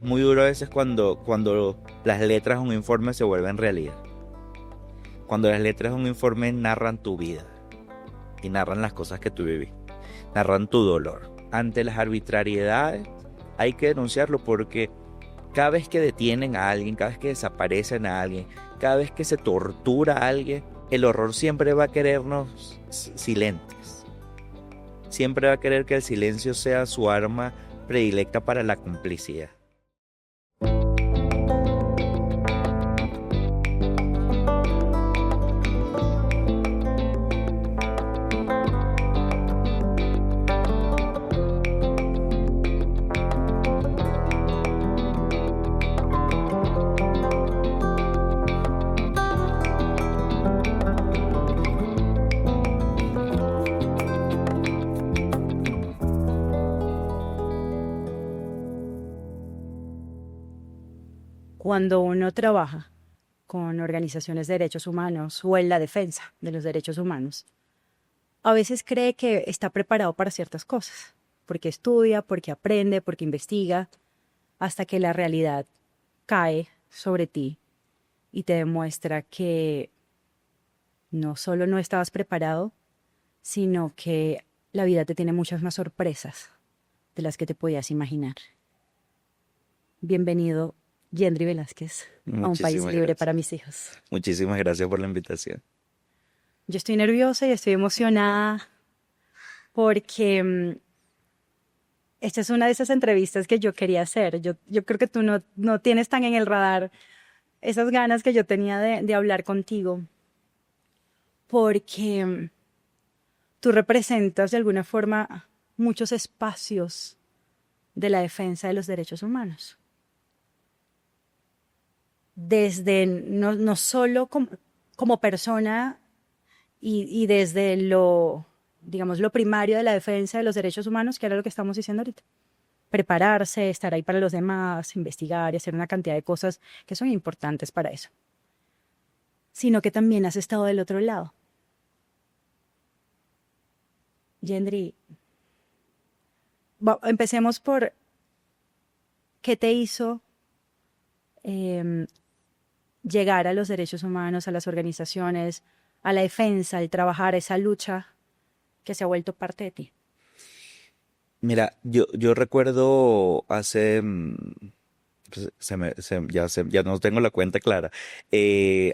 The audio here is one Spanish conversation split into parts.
Muy duro a veces cuando las letras de un informe se vuelven realidad. Cuando las letras de un informe narran tu vida y narran las cosas que tú viviste, narran tu dolor. Ante las arbitrariedades hay que denunciarlo porque cada vez que detienen a alguien, cada vez que desaparecen a alguien, cada vez que se tortura a alguien, el horror siempre va a querernos silentes. Siempre va a querer que el silencio sea su arma predilecta para la complicidad. Cuando uno trabaja con organizaciones de derechos humanos o en la defensa de los derechos humanos, a veces cree que está preparado para ciertas cosas, porque estudia, porque aprende, porque investiga, hasta que la realidad cae sobre ti y te demuestra que no solo no estabas preparado, sino que la vida te tiene muchas más sorpresas de las que te podías imaginar. Bienvenido, Yendri Velázquez, a un país Muchísimas libre gracias. para mis hijos. Muchísimas gracias por la invitación. Yo estoy nerviosa y estoy emocionada porque esta es una de esas entrevistas que yo quería hacer. Yo creo que tú no tienes tan en el radar esas ganas que yo tenía de hablar contigo, porque tú representas de alguna forma muchos espacios de la defensa de los derechos humanos. Desde no solo como persona y desde digamos, lo primario de la defensa de los derechos humanos, que era lo que estamos diciendo ahorita. Prepararse, estar ahí para los demás, investigar y hacer una cantidad de cosas que son importantes para eso. Sino que también has estado del otro lado. Yendri, empecemos por qué te hizo llegar a los derechos humanos, a las organizaciones, a la defensa, el trabajar, esa lucha que se ha vuelto parte de ti. Mira, yo recuerdo hace, pues, ya no tengo la cuenta clara,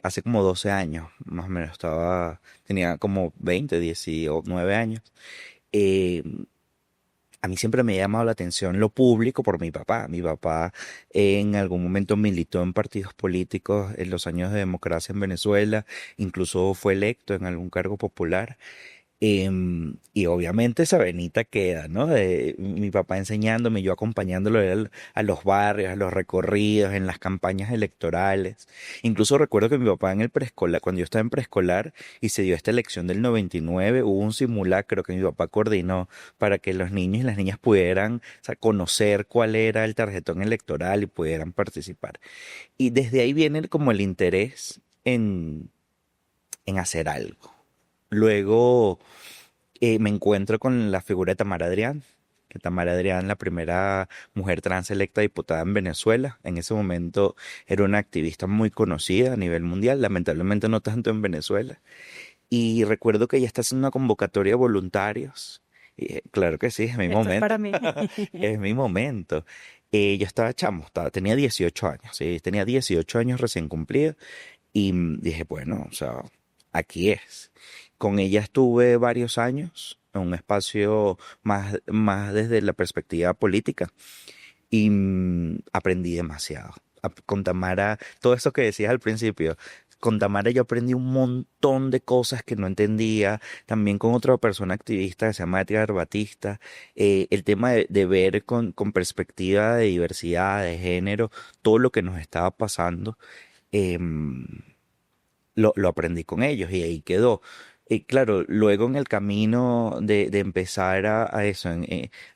hace como 12 años, más o menos, tenía como 20, 19 años. eh, a mí siempre me ha llamado la atención lo público por mi papá. Mi papá en algún momento militó en partidos políticos en los años de democracia en Venezuela, incluso fue electo en algún cargo popular. Y obviamente esa venita queda, ¿no? De mi papá enseñándome, yo acompañándolo a los barrios, a los recorridos, en las campañas electorales. Incluso recuerdo que mi papá en el preescolar, cuando yo estaba en preescolar y se dio esta elección del 99, hubo un simulacro que mi papá coordinó para que los niños y las niñas pudieran, o sea, conocer cuál era el tarjetón electoral y pudieran participar. Y desde ahí viene como el interés en hacer algo. Luego me encuentro con la figura de Tamara Adrián, que Tamara Adrián, la primera mujer trans electa diputada en Venezuela, en ese momento era una activista muy conocida a nivel mundial, lamentablemente no tanto en Venezuela. Y recuerdo que ella está haciendo una convocatoria de voluntarios. Y, claro que sí, es mi Esto es momento. para mí. Es mi momento. Yo estaba chamo, tenía 18 años, sí, tenía 18 años recién cumplidos. Y dije, bueno, o sea, aquí es. Con ella estuve varios años en un espacio más desde la perspectiva política y aprendí demasiado. Con Tamara, todo eso que decías al principio, con Tamara yo aprendí un montón de cosas que no entendía, también con otra persona activista que se llama Edgar Batista, el tema de ver con perspectiva de diversidad, de género, todo lo que nos estaba pasando. em, lo aprendí con ellos y ahí quedó. Y claro, luego en el camino de empezar a eso,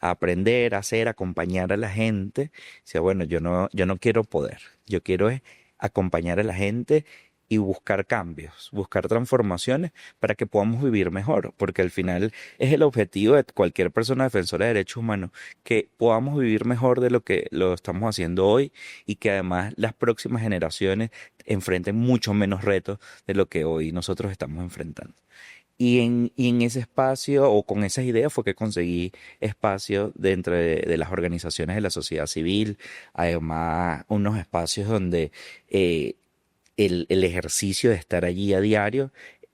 a aprender, a hacer, acompañar a la gente, decía, bueno, yo no quiero poder, yo quiero es acompañar a la gente y buscar cambios, buscar transformaciones para que podamos vivir mejor, porque al final es el objetivo de cualquier persona defensora de derechos humanos, que podamos vivir mejor de lo que lo estamos haciendo hoy y que además las próximas generaciones enfrenten mucho menos retos de lo que hoy nosotros estamos enfrentando. Y en ese espacio o con esas ideas fue que conseguí espacio dentro de las organizaciones de la sociedad civil, además unos espacios donde eh, el ejercicio de estar allí a diario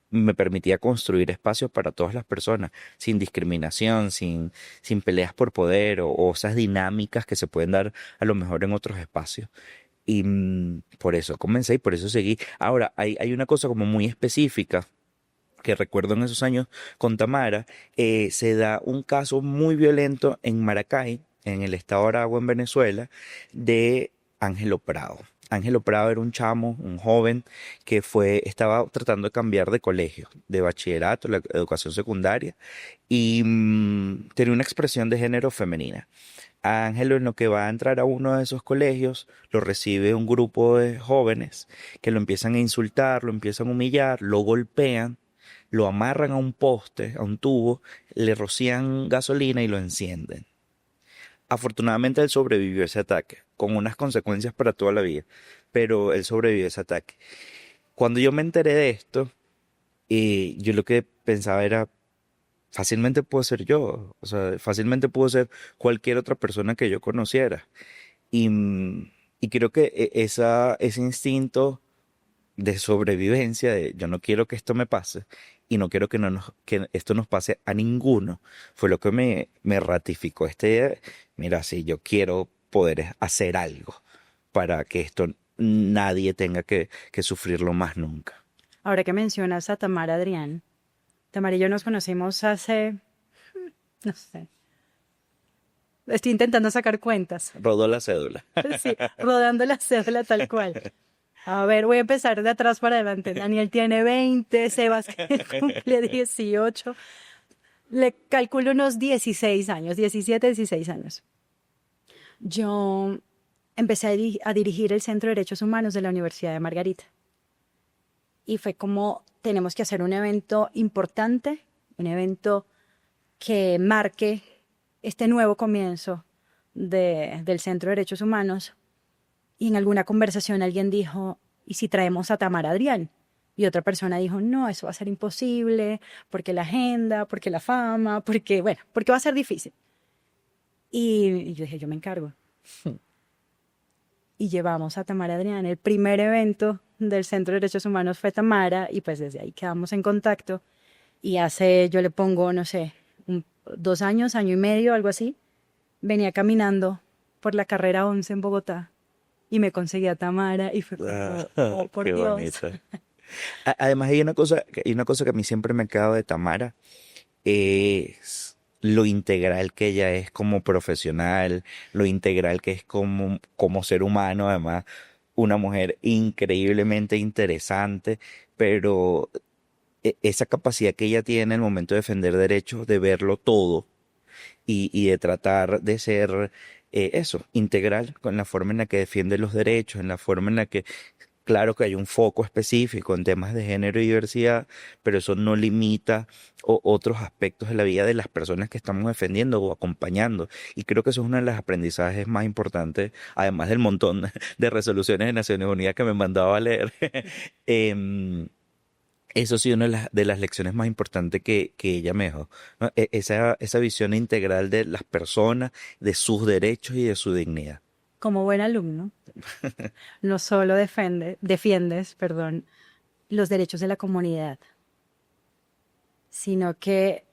me permitía construir espacios para todas las personas, sin discriminación, sin peleas por poder o esas dinámicas que se pueden dar a lo mejor en otros espacios. Y por eso comencé y por eso seguí. Ahora, hay una cosa como muy específica que recuerdo en esos años con Tamara. Se da un caso muy violento en Maracay, en el estado de Aragua, en Venezuela, de Ángelo Prado. Ángelo Prado era un chamo, un joven estaba tratando de cambiar de colegio, de bachillerato, la educación secundaria, y tenía una expresión de género femenina. A Ángelo, en lo que va a entrar a uno de esos colegios, lo recibe un grupo de jóvenes que lo empiezan a insultar, lo empiezan a humillar, lo golpean, lo amarran a un poste, a un tubo, le rocían gasolina y lo encienden. Afortunadamente él sobrevivió a ese ataque, con unas consecuencias para toda la vida, pero él sobrevivió a ese ataque. Cuando yo me enteré de esto, yo lo que pensaba era, fácilmente puedo ser yo, o sea, fácilmente puedo ser cualquier otra persona que yo conociera. Y, y creo que ese instinto de sobrevivencia, de yo no quiero que esto me pase y no quiero que esto nos pase a ninguno, fue lo que me ratificó esta idea. Mira, si yo quiero poder hacer algo para que esto nadie tenga que sufrirlo más nunca. Ahora que mencionas a Tamara Adrián, Tamara y yo nos conocimos hace, no sé, estoy intentando sacar cuentas. Rodó la cédula. Sí, rodando la cédula tal cual. A ver, voy a empezar de atrás para adelante. Daniel tiene 20, Sebas que cumple 18. Le calculo unos 16 años, 17, 16 años. Yo empecé a dirigir el Centro de Derechos Humanos de la Universidad de Margarita. Y fue como, tenemos que hacer un evento importante, un evento que marque este nuevo comienzo del Centro de Derechos Humanos. Y en alguna conversación alguien dijo, ¿y si traemos a Tamara Adrián? Y otra persona dijo, no, eso va a ser imposible, porque la agenda, porque la fama, porque, bueno, porque va a ser difícil. Y yo dije, yo me encargo. Y llevamos a Tamara Adrián. El primer evento del Centro de Derechos Humanos fue Tamara, y pues desde ahí quedamos en contacto. Y yo le pongo, no sé, 2 años, año y medio, algo así, venía caminando por la carrera 11 en Bogotá y me conseguí a Tamara y fue como, oh, por Qué Dios. bonito. Además hay una cosa que a mí siempre me ha quedado de Tamara, es lo integral que ella es como profesional, lo integral que es como ser humano, además una mujer increíblemente interesante, pero esa capacidad que ella tiene en el momento de defender derechos, de verlo todo y de tratar de ser eso, integral con la forma en la que defiende los derechos, en la forma en la que, claro que hay un foco específico en temas de género y diversidad, pero eso no limita otros aspectos de la vida de las personas que estamos defendiendo o acompañando. Y creo que eso es uno de los aprendizajes más importantes, además del montón de resoluciones de Naciones Unidas que me mandaba a leer. Em, Eso sí, una de las lecciones más importantes que ella me dejó, ¿no? Esa visión integral de las personas, de sus derechos y de su dignidad. Como buen alumno, no solo defiendes, perdón, los derechos de la comunidad, sino que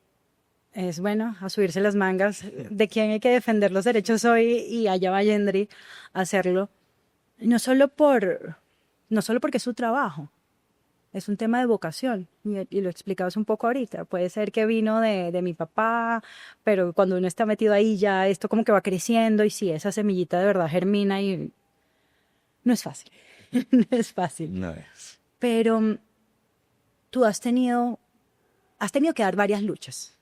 es bueno a subirse las mangas de quién hay que defender los derechos hoy y allá va Yendri a hacerlo. No solo no solo porque es su trabajo, es un tema de vocación y lo explicabas un poco ahorita. Puede ser que vino de mi papá, pero cuando uno está metido ahí ya esto como que va creciendo y sí, esa semillita de verdad germina y no es fácil, no es fácil. No es. Pero tú has tenido que dar varias luchas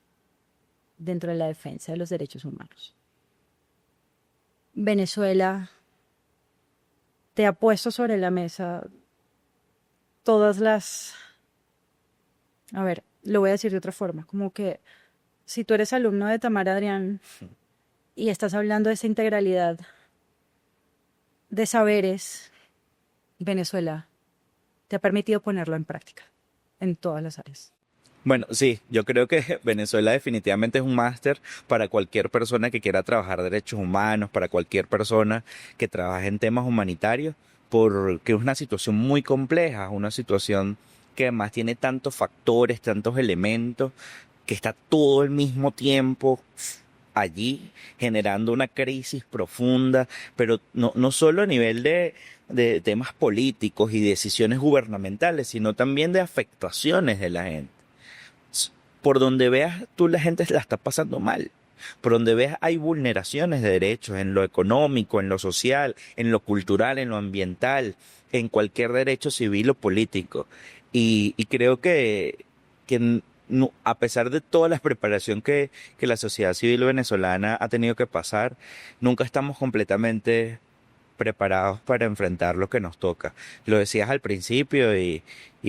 dentro de la defensa de los derechos humanos. Venezuela te ha puesto sobre la mesa todas las... A ver, lo voy a decir de otra forma, como que si tú eres alumno de Tamara Adrián y estás hablando de esa integralidad de saberes, Venezuela te ha permitido ponerlo en práctica en todas las áreas. Bueno, sí, yo creo que Venezuela definitivamente es un máster para cualquier persona que quiera trabajar derechos humanos, para cualquier persona que trabaje en temas humanitarios, porque es una situación muy compleja, una situación que además tiene tantos factores, tantos elementos, que está todo al mismo tiempo allí generando una crisis profunda, pero no solo a nivel de temas políticos y decisiones gubernamentales, sino también de afectaciones de la gente. Por donde veas tú la gente la está pasando mal. Por donde veas hay vulneraciones de derechos en lo económico, en lo social, en lo cultural, en lo ambiental, en cualquier derecho civil o político. Y creo que a pesar de toda la preparación que la sociedad civil venezolana ha tenido que pasar, nunca estamos completamente preparados para enfrentar lo que nos toca. Lo decías al principio y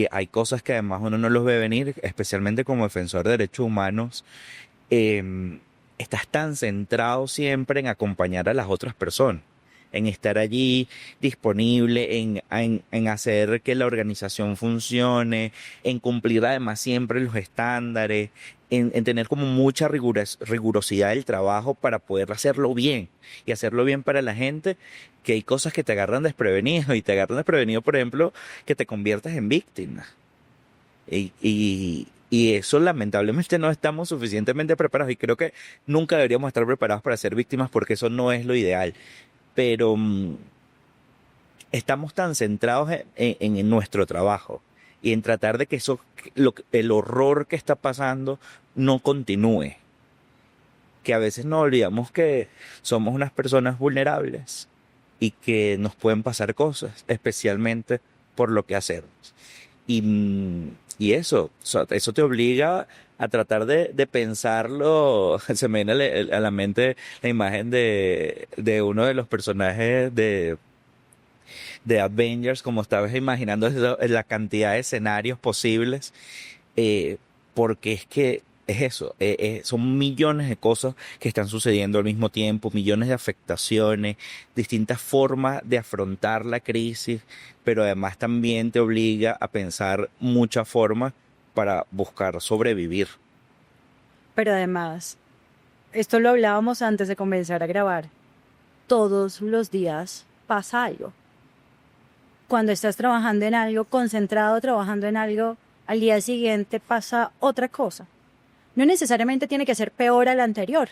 hay cosas que además uno no los ve venir, especialmente como defensor de derechos humanos. Estás tan centrado siempre en acompañar a las otras personas, en estar allí disponible, en hacer que la organización funcione, en cumplir además siempre los estándares, en tener como mucha rigurosidad del trabajo para poder hacerlo bien y hacerlo bien para la gente, que hay cosas que te agarran desprevenido y te agarran desprevenido, por ejemplo, que te conviertas en víctima. Y eso lamentablemente no estamos suficientemente preparados y creo que nunca deberíamos estar preparados para ser víctimas porque eso no es lo ideal. Pero estamos tan centrados en nuestro trabajo y en tratar de que el horror que está pasando no continúe, que a veces nos olvidamos que somos unas personas vulnerables y que nos pueden pasar cosas, especialmente por lo que hacemos. Y eso, o sea, eso te obliga a tratar de pensarlo. Se me viene a la mente la imagen de uno de los personajes de Avengers, como estabas imaginando la cantidad de escenarios posibles, eh, porque es que es eso, son millones de cosas que están sucediendo al mismo tiempo, millones de afectaciones, distintas formas de afrontar la crisis, pero además también te obliga a pensar muchas formas para buscar sobrevivir. Pero además, esto lo hablábamos antes de comenzar a grabar, todos los días pasa algo. Cuando estás trabajando en algo, concentrado trabajando en algo, al día siguiente pasa otra cosa. No necesariamente tiene que ser peor a la anterior,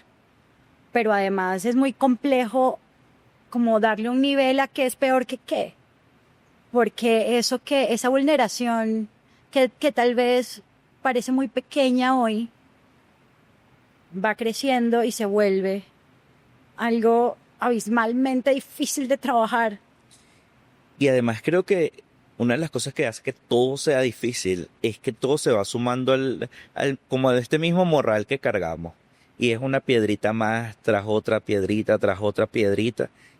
pero además es muy complejo como darle un nivel a qué es peor que qué, porque eso que, esa vulneración que tal vez parece muy pequeña hoy, va creciendo y se vuelve algo abismalmente difícil de trabajar. Y además creo que una de las cosas que hace que todo sea difícil es que todo se va sumando como de este mismo morral que cargamos. Y es una piedrita más tras otra piedrita,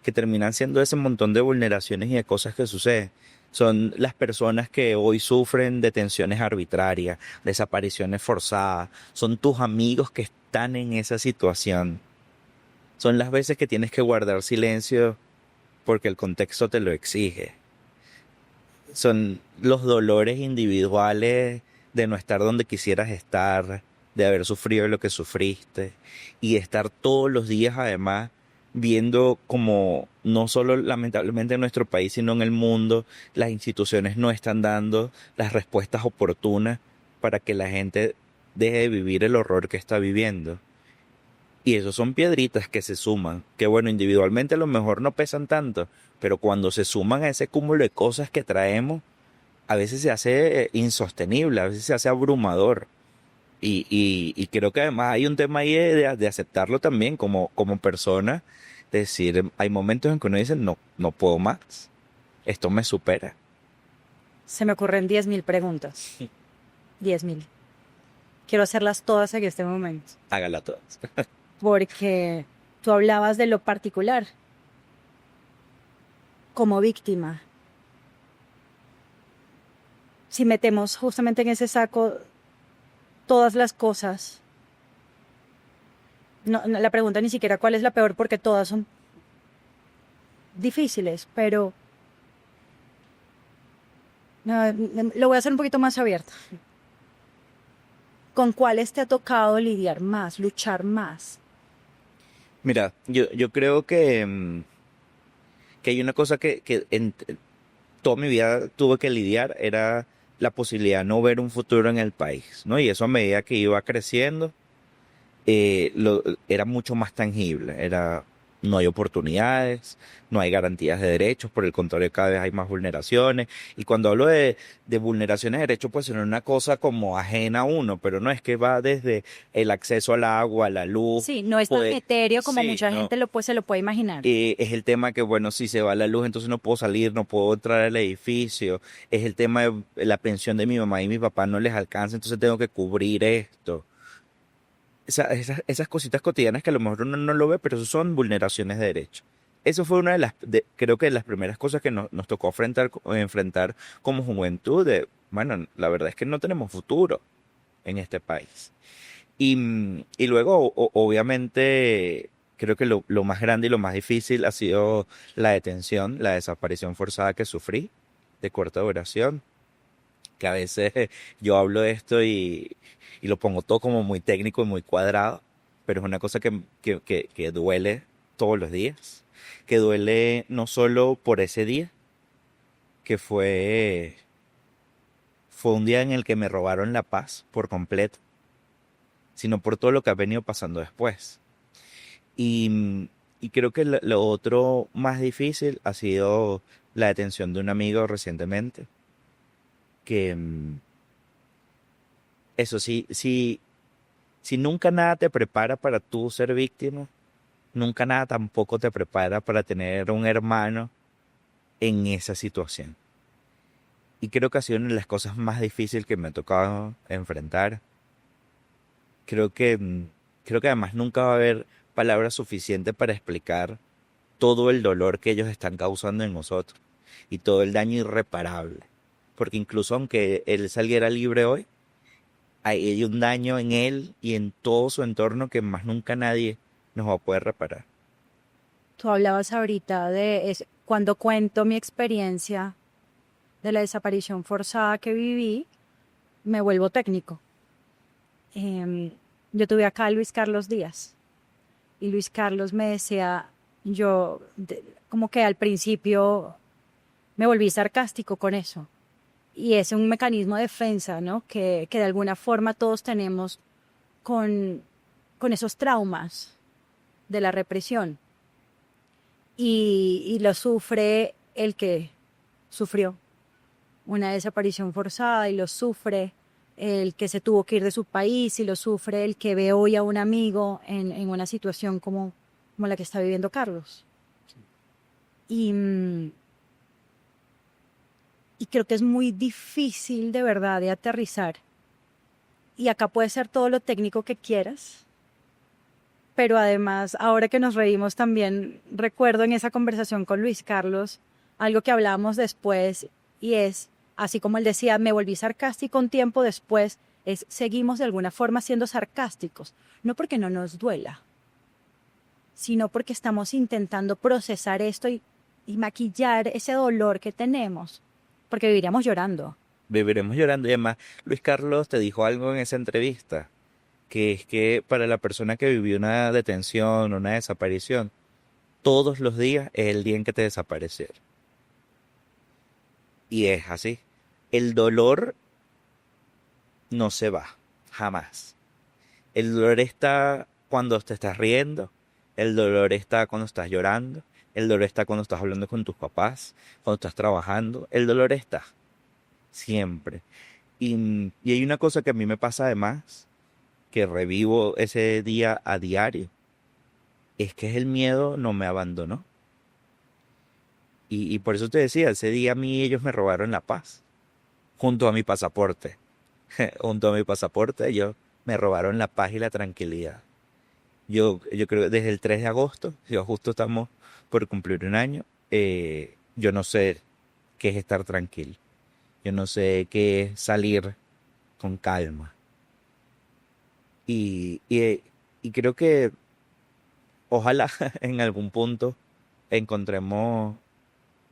que terminan siendo ese montón de vulneraciones y de cosas que suceden. Son las personas que hoy sufren detenciones arbitrarias, desapariciones forzadas, son tus amigos que están en esa situación. Son las veces que tienes que guardar silencio porque el contexto te lo exige. Son los dolores individuales de no estar donde quisieras estar, de haber sufrido lo que sufriste y de estar todos los días además viendo como no solo lamentablemente en nuestro país, sino en el mundo, las instituciones no están dando las respuestas oportunas para que la gente deje de vivir el horror que está viviendo. Y eso son piedritas que se suman, que bueno, individualmente a lo mejor no pesan tanto, pero cuando se suman a ese cúmulo de cosas que traemos, a veces se hace insostenible, a veces se hace abrumador. Y creo que además hay un tema ahí de aceptarlo también como persona, decir, hay momentos en que uno dice, no, no puedo más, esto me supera, Se me ocurren 10.000 preguntas. 10.000. Quiero hacerlas todas en este momento. hágala todas. Porque tú hablabas de lo particular como víctima. si metemos justamente en ese saco todas las cosas, la pregunta ni siquiera cuál es la peor porque todas son difíciles, pero lo voy a hacer un poquito más abierto. ¿Con cuáles te ha tocado lidiar más, luchar más? Mira, yo creo que hay una cosa que en toda mi vida tuve que lidiar, era la posibilidad de no ver un futuro en el país, ¿no? Y eso a medida que iba creciendo, era mucho más tangible. No hay oportunidades, no hay garantías de derechos, por el contrario, cada vez hay más vulneraciones. Y cuando hablo de vulneraciones de derechos, pues no es una cosa como ajena a uno, pero no es que va desde el acceso al agua, a la luz, Sí, no es tan pues etéreo como sí, mucha no. gente se lo puede imaginar. Es el tema que, bueno, si se va la luz, entonces no puedo salir, no puedo entrar al edificio. Es el tema de la pensión de mi mamá y mi papá no les alcanza, entonces tengo que cubrir esto. Esas cositas cotidianas que a lo mejor uno no lo ve, pero eso son vulneraciones de derechos. Eso fue una de creo que de las primeras cosas que nos tocó enfrentar como juventud. Bueno, la verdad es que no tenemos futuro en este país. Y luego, obviamente, creo que lo más grande y lo más difícil ha sido la detención, la desaparición forzada que sufrí de corta duración, que a veces yo hablo de esto y lo pongo todo como muy técnico y muy cuadrado, pero es una cosa que duele todos los días, que duele no solo por ese día, que fue un día en el que me robaron la paz por completo, sino por todo lo que ha venido pasando después. Y creo que lo otro más difícil ha sido la detención de un amigo recientemente, que eso sí, si nunca nada te prepara para tú ser víctima, nunca nada tampoco te prepara para tener un hermano en esa situación. Y creo que ha sido una de las cosas más difíciles que me ha tocado enfrentar. Creo que, creo que además nunca va a haber palabras suficientes para explicar todo el dolor que ellos están causando en nosotros y todo el daño irreparable. Porque incluso aunque él saliera libre hoy, hay un daño en él y en todo su entorno que más nunca nadie nos va a poder reparar. Tú hablabas ahorita cuando cuento mi experiencia de la desaparición forzada que viví, me vuelvo técnico. Em, yo tuve acá a Luis Carlos Díaz y Luis Carlos me decía, como que al principio me volví sarcástico con eso. Y es un mecanismo de defensa, ¿no? Que de alguna forma todos tenemos con, con esos traumas de la represión. Y lo sufre el que sufrió una desaparición forzada y lo sufre el que se tuvo que ir de su país y lo sufre el que ve hoy a un amigo en una situación como la que está viviendo Carlos. Y, y creo que es muy difícil de verdad de aterrizar. Y acá puede ser todo lo técnico que quieras, pero además, ahora que nos reímos también, recuerdo en esa conversación con Luis Carlos, algo que hablábamos después, y es, así como él decía, me volví sarcástico un tiempo después, seguimos de alguna forma siendo sarcásticos, no porque no nos duela, sino porque estamos intentando procesar esto y maquillar ese dolor que tenemos, porque viviríamos llorando. Viviremos llorando y además Luis Carlos te dijo algo en esa entrevista, que es que para la persona que vivió una detención, una desaparición, todos los días es el día en que te desaparecieron. Y es así. El dolor no se va, jamás. El dolor está cuando te estás riendo, el dolor está cuando estás llorando, el dolor está cuando estás hablando con tus papás, cuando estás trabajando, el dolor está, siempre. Y hay una cosa que a mí me pasa además, que revivo ese día a diario, es que el miedo no me abandonó. Y por eso te decía, ese día a mí ellos me robaron la paz, junto a mi pasaporte. Junto a mi pasaporte ellos me robaron la paz y la tranquilidad. Yo creo que desde el 3 de agosto, yo justo estamos por cumplir un año, yo no sé qué es estar tranquilo. yo no sé qué es salir con calma. Y, y, y creo que ojalá en algún punto encontremos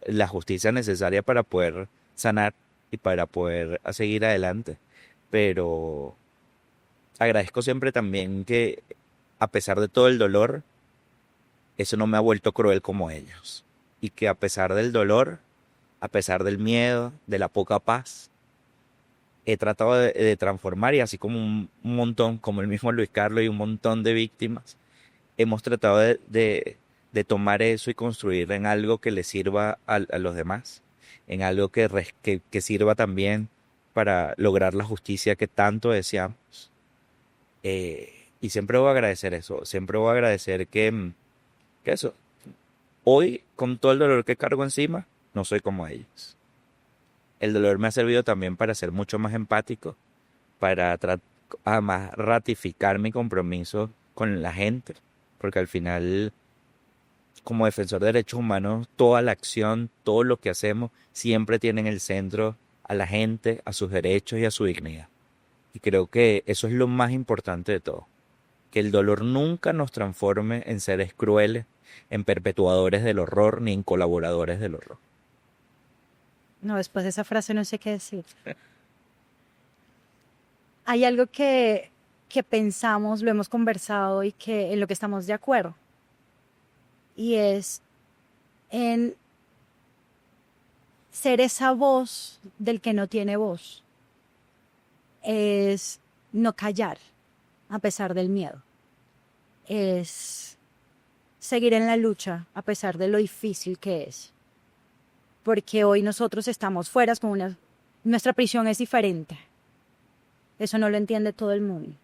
la justicia necesaria para poder sanar y para poder seguir adelante. Pero agradezco siempre también que a pesar de todo el dolor, eso no me ha vuelto cruel como ellos. Y que a pesar del dolor, a pesar del miedo, de la poca paz, he tratado de transformar y así como un montón, como el mismo Luis Carlos y un montón de víctimas, hemos tratado de tomar eso y construir en algo que le sirva a los demás, en algo que sirva también para lograr la justicia que tanto deseamos. Y siempre voy a agradecer eso, siempre voy a agradecer que eso, hoy con todo el dolor que cargo encima, no soy como ellos. El dolor me ha servido también para ser mucho más empático, para además ratificar mi compromiso con la gente, porque al final, como defensor de derechos humanos, toda la acción, todo lo que hacemos, siempre tiene en el centro a la gente, a sus derechos y a su dignidad. Y creo que eso es lo más importante de todo, que el dolor nunca nos transforme en seres crueles, en perpetuadores del horror, ni en colaboradores del horror. No, después de esa frase no sé qué decir. Hay algo que pensamos, lo hemos conversado y que en lo que estamos de acuerdo. Y es en ser esa voz del que no tiene voz. Es no callar a pesar del miedo. Es seguir en la lucha a pesar de lo difícil que es. Porque hoy nosotros estamos fuera, nuestra prisión es diferente. Eso no lo entiende todo el mundo.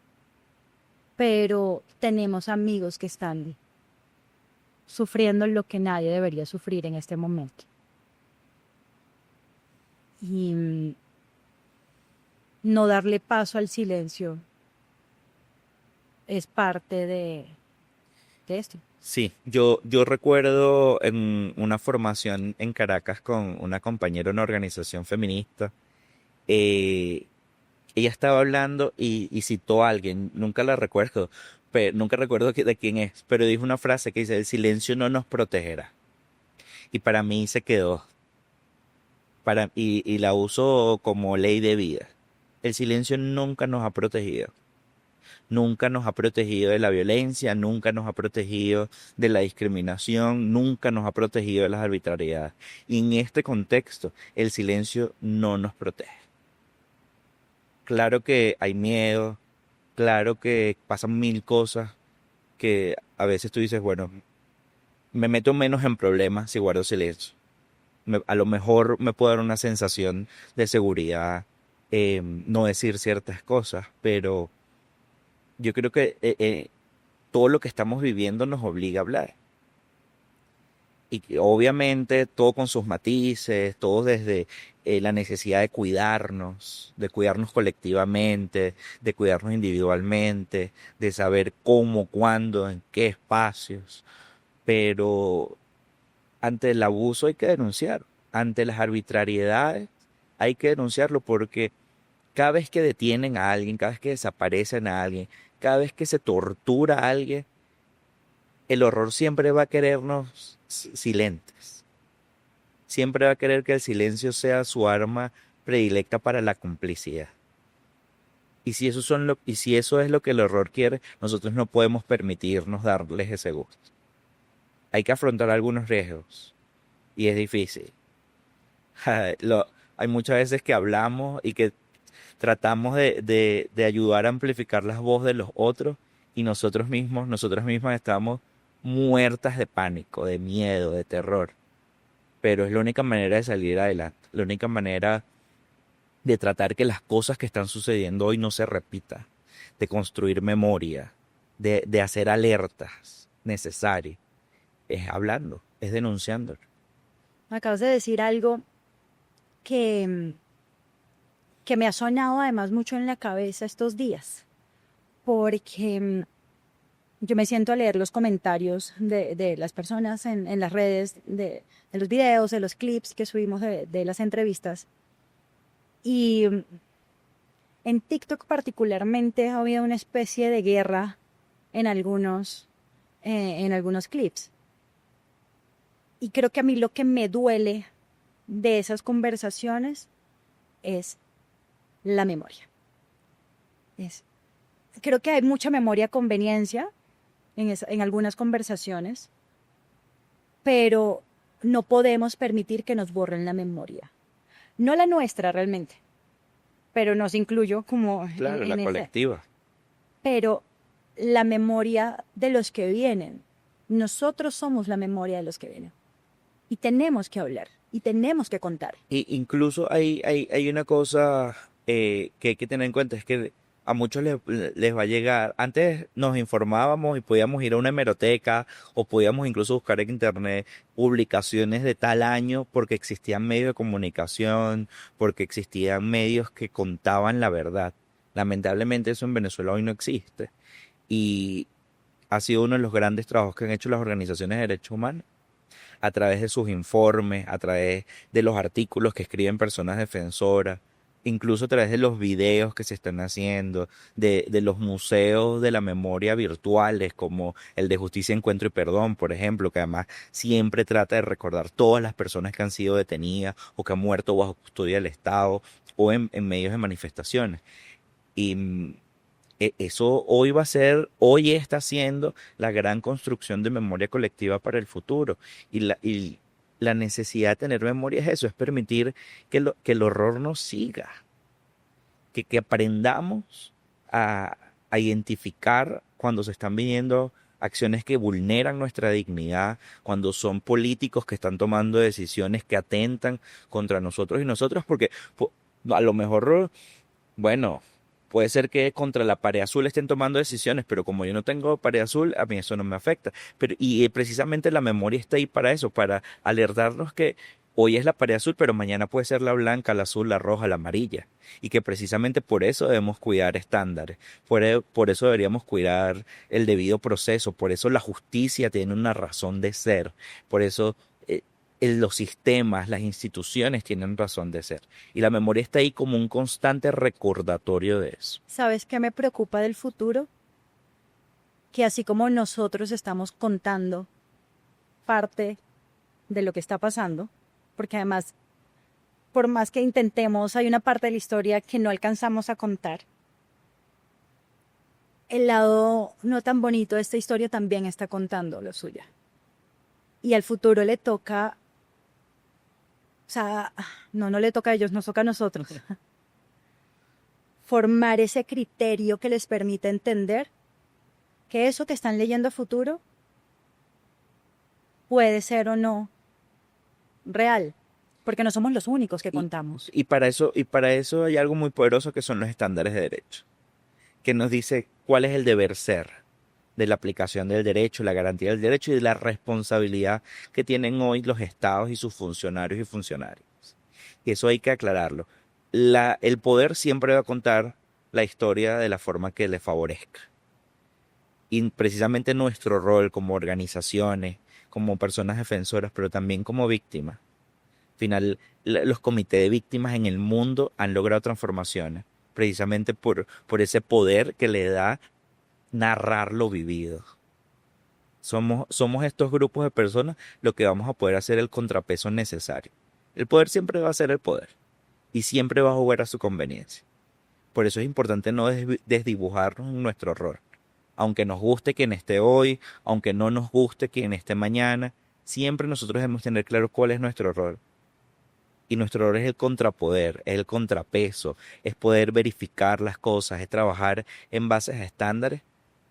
Pero tenemos amigos que están sufriendo lo que nadie debería sufrir en este momento. Y no darle paso al silencio es parte de esto. Sí, yo recuerdo en una formación en Caracas con una compañera de una organización feminista, eh, ella estaba hablando y citó a alguien, nunca la recuerdo, pero, nunca recuerdo de quién es, pero dijo una frase que dice, el silencio no nos protegerá. Y para mí se quedó, y la uso como ley de vida. El silencio nunca nos ha protegido. Nunca nos ha protegido de la violencia, nunca nos ha protegido de la discriminación, nunca nos ha protegido de las arbitrariedades. Y en este contexto, el silencio no nos protege. Claro que hay miedo, claro que pasan mil cosas que a veces tú dices, bueno, me meto menos en problemas si guardo silencio. A lo mejor me puede dar una sensación de seguridad no decir ciertas cosas, pero yo creo que todo lo que estamos viviendo nos obliga a hablar. Y que obviamente todo con sus matices, todo desde la necesidad de cuidarnos colectivamente, de cuidarnos individualmente, de saber cómo, cuándo, en qué espacios. Pero ante el abuso hay que denunciar, ante las arbitrariedades hay que denunciarlo porque cada vez que detienen a alguien, cada vez que desaparecen a alguien, cada vez que se tortura a alguien, el horror siempre va a querernos silentes. Siempre va a querer que el silencio sea su arma predilecta para la complicidad. Y si eso es lo que el horror quiere, nosotros no podemos permitirnos darles ese gusto. Hay que afrontar algunos riesgos y es difícil. Hay muchas veces que hablamos y que tratamos de ayudar a amplificar las voces de los otros y nosotros mismos, nosotras mismas estamos muertas de pánico, de miedo, de terror. Pero es la única manera de salir adelante, la única manera de tratar que las cosas que están sucediendo hoy no se repitan, de construir memoria, de hacer alertas necesarias. Es hablando, es denunciando. Acabas de decir algo que, que me ha sonado además mucho en la cabeza estos días, porque yo me siento a leer los comentarios de las personas en las redes, de los videos, de los clips que subimos de las entrevistas, Y en TikTok particularmente ha habido una especie de guerra en en algunos clips. Y creo que a mí lo que me duele de esas conversaciones es la memoria. Es, creo que hay mucha memoria a conveniencia en algunas conversaciones, pero no podemos permitir que nos borren la memoria. No la nuestra realmente, pero nos incluyo como Claro, la en ese. colectiva. Pero la memoria de los que vienen. Nosotros somos la memoria de los que vienen. Y tenemos que hablar, y tenemos que contar. Y incluso hay una cosa que hay que tener en cuenta, es que a muchos les va a llegar. Antes nos informábamos y podíamos ir a una hemeroteca o podíamos incluso buscar en internet publicaciones de tal año porque existían medios de comunicación, porque existían medios que contaban la verdad. Lamentablemente eso en Venezuela hoy no existe. Y ha sido uno de los grandes trabajos que han hecho las organizaciones de derechos humanos a través de sus informes, a través de los artículos que escriben personas defensoras, incluso a través de los videos que se están haciendo, de los museos de la memoria virtuales, como el de Justicia, Encuentro y Perdón, por ejemplo, que además siempre trata de recordar todas las personas que han sido detenidas o que han muerto bajo custodia del Estado o en medios de manifestaciones. Y eso hoy va a ser, hoy está siendo la gran construcción de memoria colectiva para el futuro. Y la necesidad de tener memoria es eso, es permitir que el horror nos siga, que aprendamos a identificar cuando se están viniendo acciones que vulneran nuestra dignidad, cuando son políticos que están tomando decisiones que atentan contra nosotros y nosotros, porque a lo mejor bueno, puede ser que contra la pared azul estén tomando decisiones, pero como yo no tengo pared azul, a mí eso no me afecta. Pero, y precisamente la memoria está ahí para eso, para alertarnos que hoy es la pared azul, pero mañana puede ser la blanca, la azul, la roja, la amarilla. Y que precisamente por eso debemos cuidar estándares, por eso deberíamos cuidar el debido proceso, por eso la justicia tiene una razón de ser, por eso los sistemas, las instituciones tienen razón de ser. Y la memoria está ahí como un constante recordatorio de eso. ¿Sabes qué me preocupa del futuro? Que así como nosotros estamos contando parte de lo que está pasando, porque además, por más que intentemos, hay una parte de la historia que no alcanzamos a contar. El lado no tan bonito de esta historia también está contando lo suya. Y al futuro le toca, o sea, no le toca a ellos, nos toca a nosotros. Formar ese criterio que les permite entender que eso que están leyendo a futuro puede ser o no real, porque no somos los únicos que Y, contamos. y para eso hay algo muy poderoso que son los estándares de derecho, que nos dice cuál es el deber ser de la aplicación del derecho, la garantía del derecho y de la responsabilidad que tienen hoy los estados y sus funcionarios y funcionarias. Y eso hay que aclararlo. El poder siempre va a contar la historia de la forma que le favorezca. Y precisamente nuestro rol como organizaciones, como personas defensoras, pero también como víctimas. Al final, los comités de víctimas en el mundo han logrado transformaciones, precisamente por ese poder que le da narrar lo vivido. Somos estos grupos de personas lo que vamos a poder hacer el contrapeso necesario. El poder siempre va a ser el poder y siempre va a jugar a su conveniencia. Por eso es importante no desdibujarnos en nuestro rol. Aunque nos guste quien esté hoy, aunque no nos guste quien esté mañana, siempre nosotros debemos tener claro cuál es nuestro rol. Y nuestro rol es el contrapoder, es el contrapeso, es poder verificar las cosas, es trabajar en bases a estándares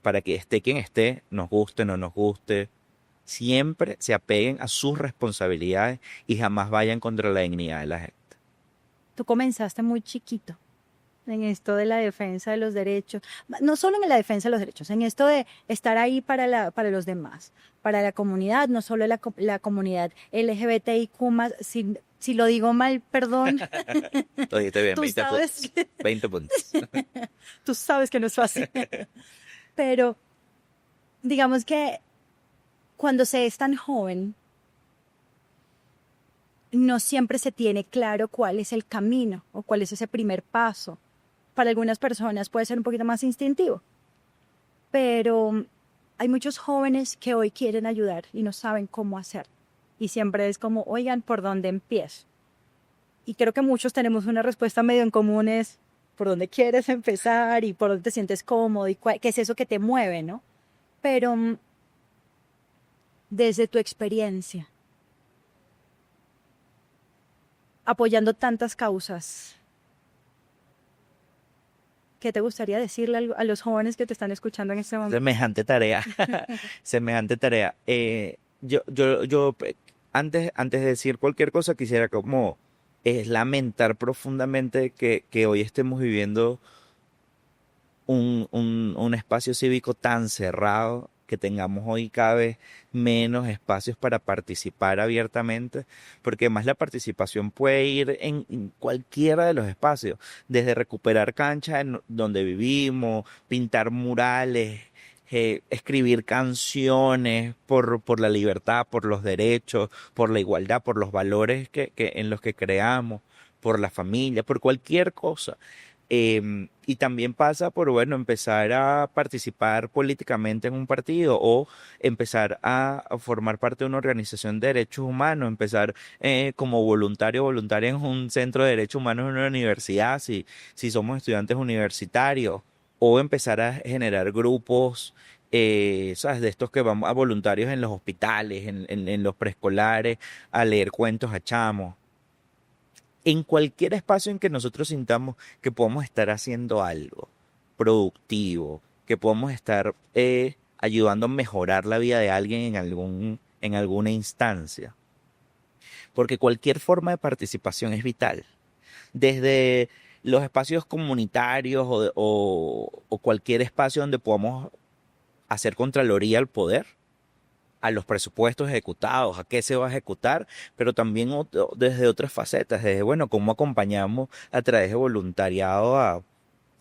para que esté quien esté, nos guste, no nos guste, siempre se apeguen a sus responsabilidades y jamás vayan contra la dignidad de la gente. Tú comenzaste muy chiquito en esto de la defensa de los derechos, no solo en la defensa de los derechos, en esto de estar ahí para los demás, para la comunidad, no solo la comunidad LGBTIQ+, si lo digo mal, perdón, Lo dijiste bien, tú 20 puntos. sabes, 20 puntos. tú sabes que no es fácil, pero digamos que cuando se es tan joven, no siempre se tiene claro cuál es el camino o cuál es ese primer paso. Para algunas personas puede ser un poquito más instintivo, pero hay muchos jóvenes que hoy quieren ayudar y no saben cómo hacer. Y siempre es como, oigan, ¿por dónde empiezo? Y creo que muchos tenemos una respuesta medio en común, es por dónde quieres empezar y por dónde te sientes cómodo y qué es eso que te mueve, ¿no? Pero desde tu experiencia, apoyando tantas causas, ¿qué te gustaría decirle a los jóvenes que te están escuchando en este momento? Semejante tarea, semejante tarea. Antes de decir cualquier cosa, quisiera como lamentar profundamente que hoy estemos viviendo un espacio cívico tan cerrado, que tengamos hoy cada vez menos espacios para participar abiertamente, porque además la participación puede ir en cualquiera de los espacios, desde recuperar canchas en donde vivimos, pintar murales, escribir canciones por la libertad, por los derechos, por la igualdad, por los valores en los que creamos, por la familia, por cualquier cosa. Y también pasa por, bueno, empezar a participar políticamente en un partido o empezar a formar parte de una organización de derechos humanos, empezar como voluntario o voluntaria en un centro de derechos humanos en una universidad, si somos estudiantes universitarios, o empezar a generar grupos, ¿sabes? De estos que vamos a voluntarios en los hospitales, en los preescolares, a leer cuentos a chamos, en cualquier espacio en que nosotros sintamos que podamos estar haciendo algo productivo, que podamos estar ayudando a mejorar la vida de alguien en alguna instancia. Porque cualquier forma de participación es vital. Desde los espacios comunitarios o cualquier espacio donde podamos hacer contraloría al poder, a los presupuestos ejecutados, a qué se va a ejecutar, pero también desde otras facetas, desde, bueno, cómo acompañamos a través de voluntariado a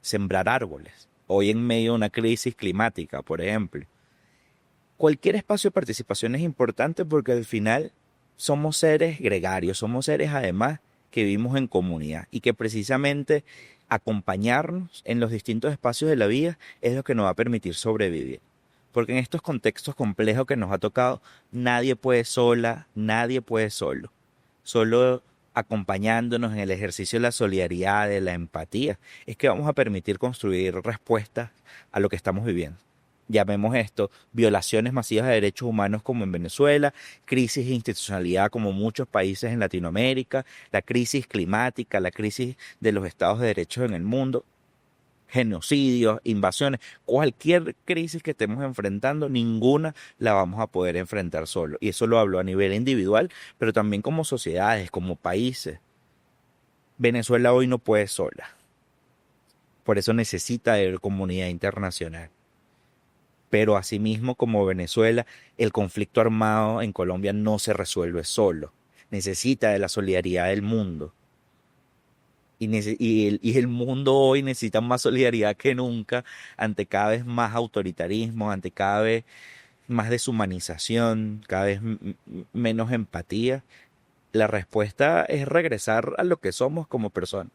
sembrar árboles, hoy en medio de una crisis climática, por ejemplo. Cualquier espacio de participación es importante porque al final somos seres gregarios, somos seres además que vivimos en comunidad y que precisamente acompañarnos en los distintos espacios de la vida es lo que nos va a permitir sobrevivir. Porque en estos contextos complejos que nos ha tocado, nadie puede sola, nadie puede solo. Solo acompañándonos en el ejercicio de la solidaridad, de la empatía, es que vamos a permitir construir respuestas a lo que estamos viviendo. Llamemos esto violaciones masivas de derechos humanos como en Venezuela, crisis de institucionalidad como muchos países en Latinoamérica, la crisis climática, la crisis de los estados de derechos en el mundo, genocidios, invasiones, cualquier crisis que estemos enfrentando, ninguna la vamos a poder enfrentar solo. Y eso lo hablo a nivel individual, pero también como sociedades, como países. Venezuela hoy no puede sola. Por eso necesita de comunidad internacional. Pero asimismo como Venezuela, el conflicto armado en Colombia no se resuelve solo. Necesita de la solidaridad del mundo. Y el mundo hoy necesita más solidaridad que nunca ante cada vez más autoritarismo, ante cada vez más deshumanización, cada vez menos empatía. La respuesta es regresar a lo que somos como personas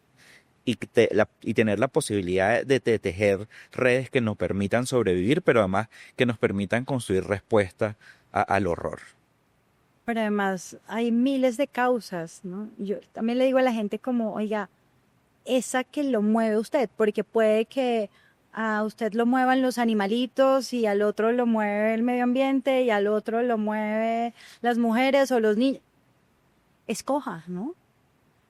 y tener la posibilidad de tejer redes que nos permitan sobrevivir, pero además que nos permitan construir respuestas al horror. Pero además hay miles de causas, ¿no? Yo también le digo a la gente como, oiga, esa que lo mueve a usted, porque puede que a usted lo muevan los animalitos y al otro lo mueve el medio ambiente y al otro lo mueve las mujeres o los niños. Escoja, ¿no?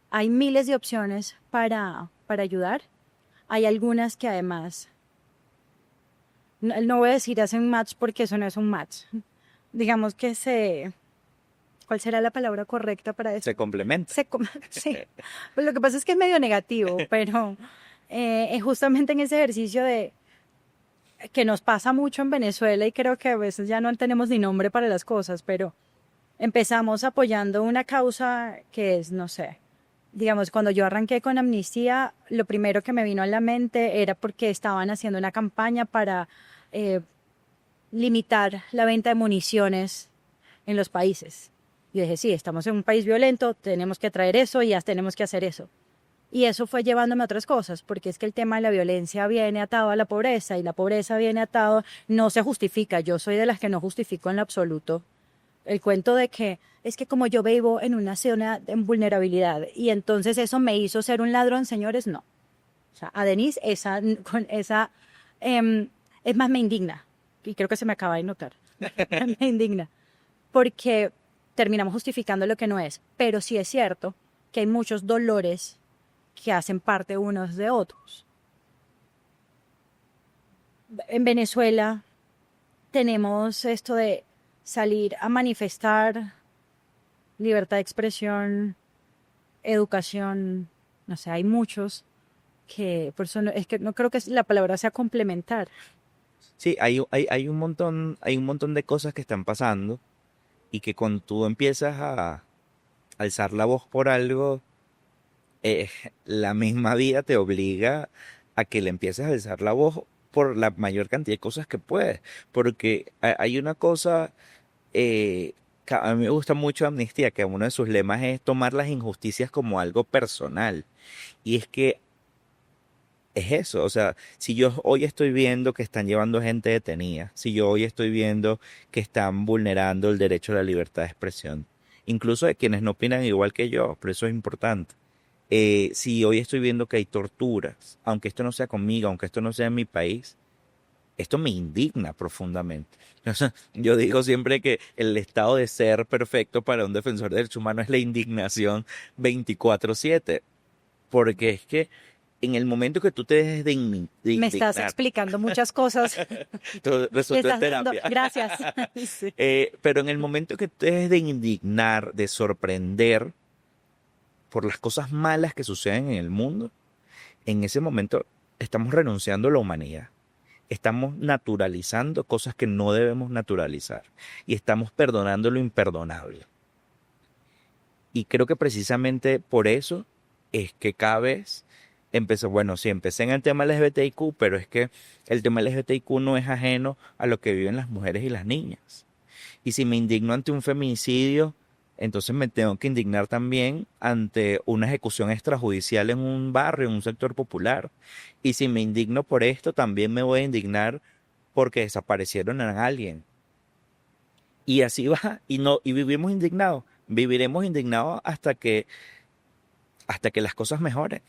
Hay miles de opciones para ayudar. Hay algunas que además, no voy a decir hacen match porque eso no es un match. Digamos que ¿cuál será la palabra correcta para eso? Se complementa. Sí, pues lo que pasa es que es medio negativo, pero es justamente en ese ejercicio de que nos pasa mucho en Venezuela y creo que a veces ya no tenemos ni nombre para las cosas, pero empezamos apoyando una causa que es, no sé, digamos, cuando yo arranqué con Amnistía, lo primero que me vino a la mente era porque estaban haciendo una campaña para limitar la venta de municiones en los países. Y dije, sí, estamos en un país violento, tenemos que traer eso y ya tenemos que hacer eso. Y eso fue llevándome a otras cosas, porque es que el tema de la violencia viene atado a la pobreza y la pobreza viene atado, no se justifica. Yo soy de las que no justifico en lo absoluto el cuento de que es que como yo vivo en una zona de vulnerabilidad y entonces eso me hizo ser un ladrón, señores, no. O sea, a Denise con esa, es más, me indigna. Y creo que se me acaba de notar. Me indigna. Porque terminamos justificando lo que no es. Pero sí es cierto que hay muchos dolores que hacen parte unos de otros. En Venezuela tenemos esto de salir a manifestar, libertad de expresión, educación, no sé, hay muchos que, por eso es que no creo que la palabra sea complementar. Sí, hay un montón de cosas que están pasando y que cuando tú empiezas a alzar la voz por algo, eh, la misma vida te obliga a que le empieces a alzar la voz por la mayor cantidad de cosas que puedes. Porque hay una cosa que a mí me gusta mucho Amnistía, que uno de sus lemas es tomar las injusticias como algo personal. Y es que es eso, o sea, si yo hoy estoy viendo que están llevando gente detenida, si yo hoy estoy viendo que están vulnerando el derecho a la libertad de expresión, incluso de quienes no opinan igual que yo, pero eso es importante. Si hoy estoy viendo que hay torturas, aunque esto no sea conmigo, aunque esto no sea en mi país, esto me indigna profundamente. O sea, yo digo siempre que el estado de ser perfecto para un defensor de derechos humanos es la indignación 24/7, porque es que en el momento que tú te dejes de Me estás indignar, explicando muchas cosas. todo Me resultó en estás dando, terapia. gracias. Sí. Pero en el momento que te dejes de indignar, de sorprender por las cosas malas que suceden en el mundo, en ese momento estamos renunciando a la humanidad. Estamos naturalizando cosas que no debemos naturalizar. Y estamos perdonando lo imperdonable. Y creo que precisamente por eso es que cada vez empezó, bueno, sí, empecé en el tema LGBTIQ, pero es que el tema LGBTIQ no es ajeno a lo que viven las mujeres y las niñas. Y si me indigno ante un feminicidio, entonces me tengo que indignar también ante una ejecución extrajudicial en un barrio, en un sector popular. Y si me indigno por esto, también me voy a indignar porque desaparecieron a alguien. Y así va, y no, y vivimos indignados. Viviremos indignados hasta que las cosas mejoren.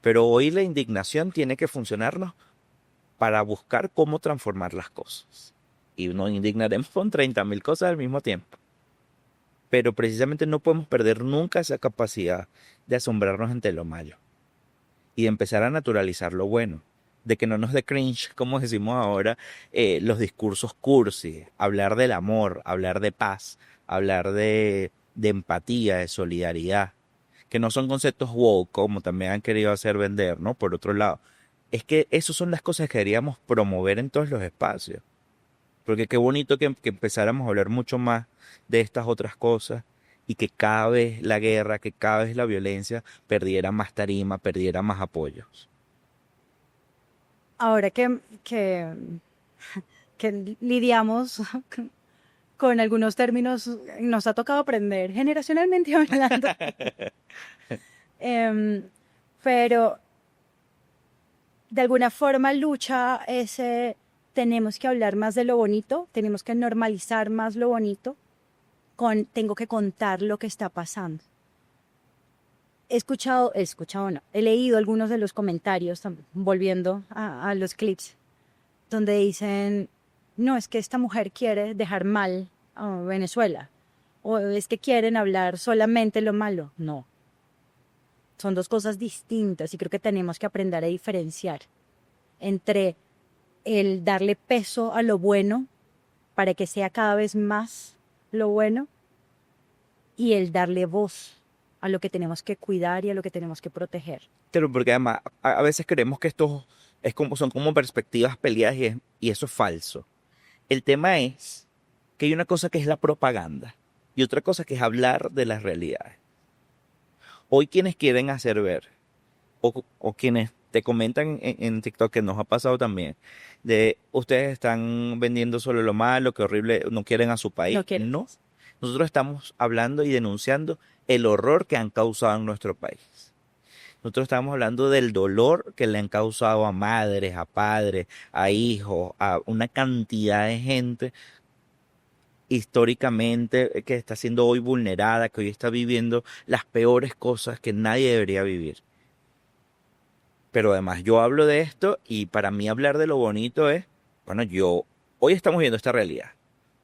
Pero hoy la indignación tiene que funcionarnos para buscar cómo transformar las cosas. Y nos indignaremos con 30.000 cosas al mismo tiempo. Pero precisamente no podemos perder nunca esa capacidad de asombrarnos ante lo malo y de empezar a naturalizar lo bueno. De que no nos dé cringe, como decimos ahora, los discursos cursi, hablar del amor, hablar de paz, hablar de empatía, de solidaridad, que no son conceptos woke, como también han querido hacer vender, ¿no? Por otro lado, es que esas son las cosas que queríamos promover en todos los espacios. Porque qué bonito que empezáramos a hablar mucho más de estas otras cosas y que cada vez la guerra, que cada vez la violencia perdiera más tarima, perdiera más apoyos. Ahora que lidiamos con algunos términos, nos ha tocado aprender generacionalmente hablando. Em, pero de alguna forma lucha ese, tenemos que hablar más de lo bonito, tenemos que normalizar más lo bonito, tengo que contar lo que está pasando. No, he leído algunos de los comentarios, volviendo a los clips, donde dicen, no, es que esta mujer quiere dejar mal a Venezuela, o es que quieren hablar solamente lo malo. No, son dos cosas distintas y creo que tenemos que aprender a diferenciar entre el darle peso a lo bueno para que sea cada vez más lo bueno y el darle voz a lo que tenemos que cuidar y a lo que tenemos que proteger. Pero porque además a veces creemos que estos son como perspectivas peleadas y eso es falso. El tema es que hay una cosa que es la propaganda y otra cosa que es hablar de las realidades. Hoy quienes quieren hacer ver o quienes te comentan en TikTok, que nos ha pasado también, de ustedes están vendiendo solo lo malo, que horrible, no quieren a su país. No quiero. No, Nosotros estamos hablando y denunciando el horror que han causado en nuestro país. Nosotros estamos hablando del dolor que le han causado a madres, a padres, a hijos, a una cantidad de gente históricamente que está siendo hoy vulnerada, que hoy está viviendo las peores cosas que nadie debería vivir. Pero además yo hablo de esto y para mí hablar de lo bonito es, bueno, hoy estamos viendo esta realidad.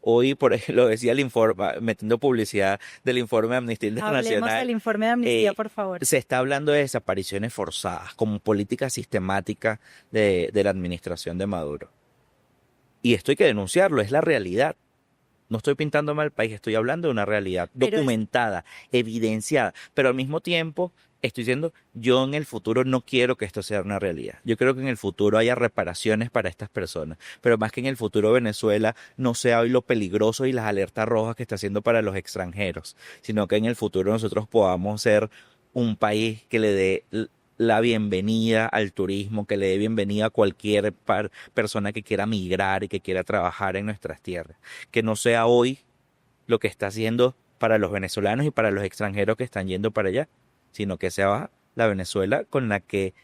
Hoy, por ejemplo, decía el informe, metiendo publicidad del informe de Amnistía Hablemos Internacional, del informe de amnistía, por favor. se está hablando de desapariciones forzadas como política sistemática de la administración de Maduro. Y esto hay que denunciarlo, es la realidad. No estoy pintando mal el país, estoy hablando de una realidad Pero documentada, evidenciada, pero al mismo tiempo estoy diciendo, yo en el futuro no quiero que esto sea una realidad. Yo creo que en el futuro haya reparaciones para estas personas, pero más que en el futuro Venezuela no sea hoy lo peligroso y las alertas rojas que está haciendo para los extranjeros, sino que en el futuro nosotros podamos ser un país que le dé la bienvenida al turismo, que le dé bienvenida a cualquier persona que quiera migrar y que quiera trabajar en nuestras tierras. Que no sea hoy lo que está haciendo para los venezolanos y para los extranjeros que están yendo para allá, sino que sea la Venezuela con la que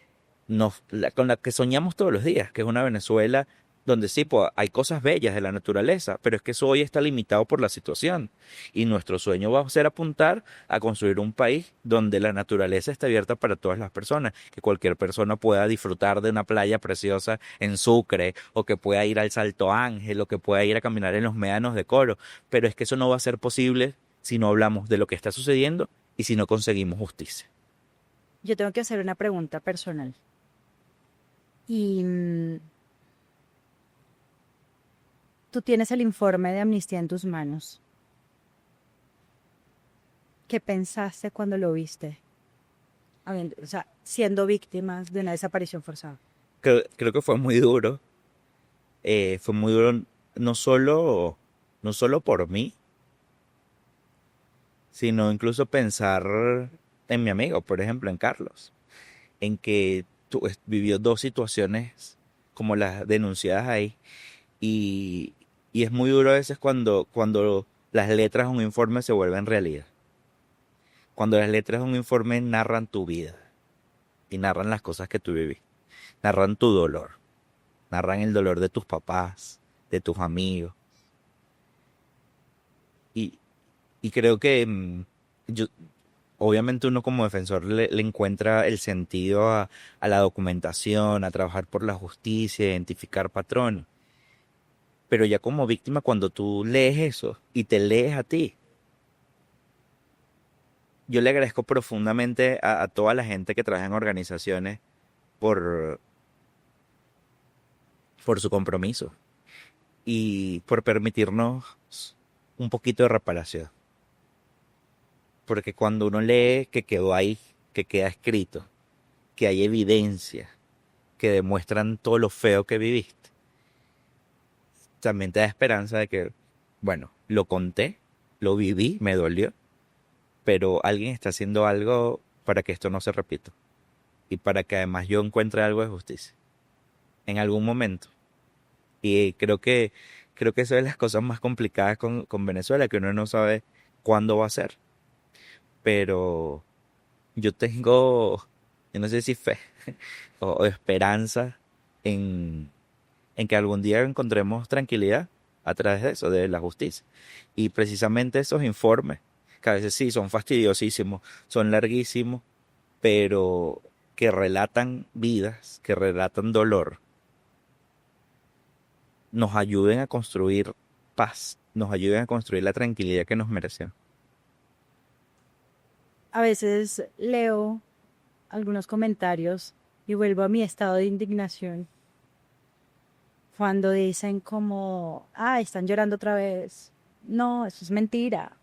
soñamos todos los días, que es una Venezuela donde sí, pues, hay cosas bellas de la naturaleza, pero es que eso hoy está limitado por la situación. Y nuestro sueño va a ser apuntar a construir un país donde la naturaleza esté abierta para todas las personas, que cualquier persona pueda disfrutar de una playa preciosa en Sucre, o que pueda ir al Salto Ángel, o que pueda ir a caminar en los médanos de Coro. Pero es que eso no va a ser posible si no hablamos de lo que está sucediendo y si no conseguimos justicia. yo tengo que hacer una pregunta personal. Y tú tienes el informe de amnistía en tus manos. ¿Qué pensaste cuando lo viste? O sea, siendo víctimas de una desaparición forzada. Creo que fue muy duro no solo, no solo por mí, sino incluso pensar en mi amigo, por ejemplo, en Carlos, en que vivió dos situaciones como las denunciadas ahí, y, y es muy duro a veces cuando las letras de un informe se vuelven realidad, cuando las letras de un informe narran tu vida y narran las cosas que tú viviste, narran tu dolor, narran el dolor de tus papás, de tus amigos, y, y creo que yo, obviamente uno como defensor le encuentra el sentido a la documentación, a trabajar por la justicia, a identificar patrones. Pero ya como víctima, cuando tú lees eso y te lees a ti, yo le agradezco profundamente a toda la gente que trabaja en organizaciones por, por su compromiso y por permitirnos un poquito de reparación. Porque cuando uno lee que quedó ahí, que queda escrito, que hay evidencia, que demuestran todo lo feo que viviste, también te da esperanza de que, bueno, lo conté, lo viví, me dolió, pero alguien está haciendo algo para que esto no se repita y para que además yo encuentre algo de justicia en algún momento. Y creo que eso es de las cosas más complicadas con Venezuela, que uno no sabe cuándo va a ser. Pero yo tengo, yo no sé si fe o esperanza en, en que algún día encontremos tranquilidad a través de eso, de la justicia. Y precisamente esos informes, que a veces sí son fastidiosísimos, son larguísimos, pero que relatan vidas, que relatan dolor, nos ayuden a construir paz, nos ayuden a construir la tranquilidad que nos merecemos. A veces leo algunos comentarios y vuelvo a mi estado de indignación cuando dicen como, ah, están llorando otra vez. No, eso es mentira.